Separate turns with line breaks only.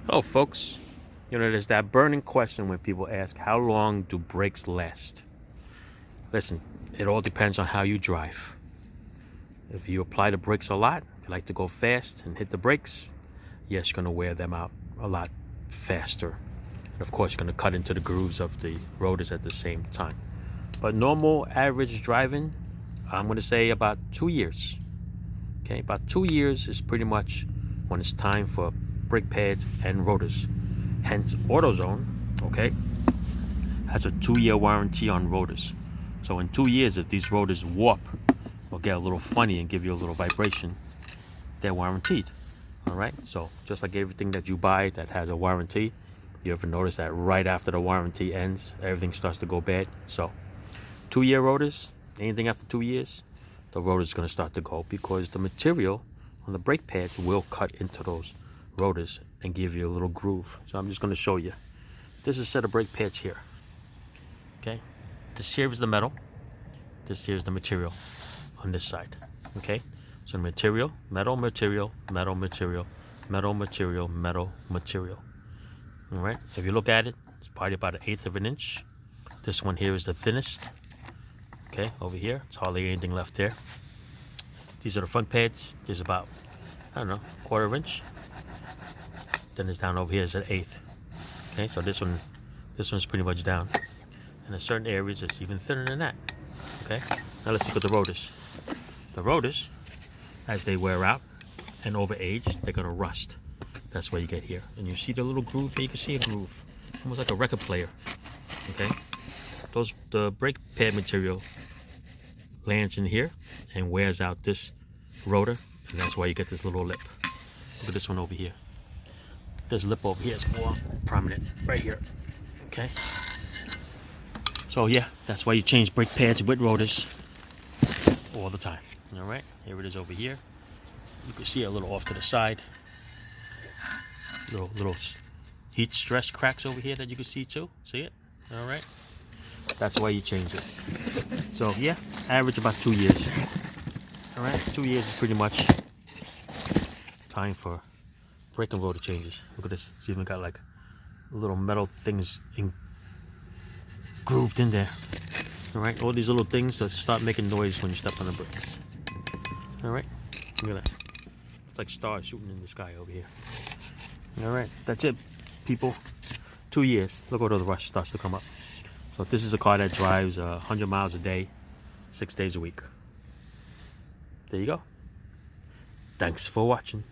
Hello, folks. There's that burning question when people ask, how long do brakes last? Listen, it all depends on how you drive. If you apply the brakes a lot, you like to go fast and hit the brakes, yes, you're going to wear them out a lot faster. And of course, you're going to cut into the grooves of the rotors at the same time. But normal, average driving, I'm going to say about 2 years. Okay, about 2 years is pretty much when it's time for brake pads and rotors. Hence, AutoZone, okay, has a 2-year warranty on rotors. So in 2 years, if these rotors warp or get a little funny and give you a little vibration, they're warranted. All right. So just like everything that you buy that has a warranty, you ever notice that right after the warranty ends, everything starts to go bad? So 2-year rotors, anything after 2 years, the rotor is going to start to go because the material on the brake pads will cut into those rotors and give you a little groove. So I'm just going to show you. This is a set of brake pads here. Okay, this here is the metal. This here is the material on this side. Okay, so material, metal, material, metal, material, metal, material, metal, material. All right, if you look at it, it's probably about 1/8 of an inch. This one here is the thinnest. Okay, over here, it's hardly anything left there. These are the front pads. There's about, I don't know, 1/4 inch. Then it's down over here is 1/8. Okay, so this one's pretty much down. And in certain areas, it's even thinner than that. Okay, now let's look at the rotors. The rotors, as they wear out and over age, they're gonna rust. That's where you get here. And you see the little groove here? You can see a groove, almost like a record player. Okay, the brake pad material lands in here and wears out this rotor, and that's why you get this little lip. Look at this one over here. This lip over here is more prominent right here. Okay, so yeah, that's why you change brake pads with rotors all the time. All right, here it is over here. You can see a little off to the side, little heat stress cracks over here that you can see too. See it? All right, that's why you change it. So yeah, average about 2 years. All right, 2 years is pretty much time for brake and rotor changes. Look at this. It's even got like little metal things grooved in there. All right, all these little things that start making noise when you step on the brakes. All right, look at that. It's like stars shooting in the sky over here. All right, that's it, people. 2 years. Look where the rust starts to come up. So this is a car that drives 100 miles a day, 6 days a week. There you go. Thanks for watching.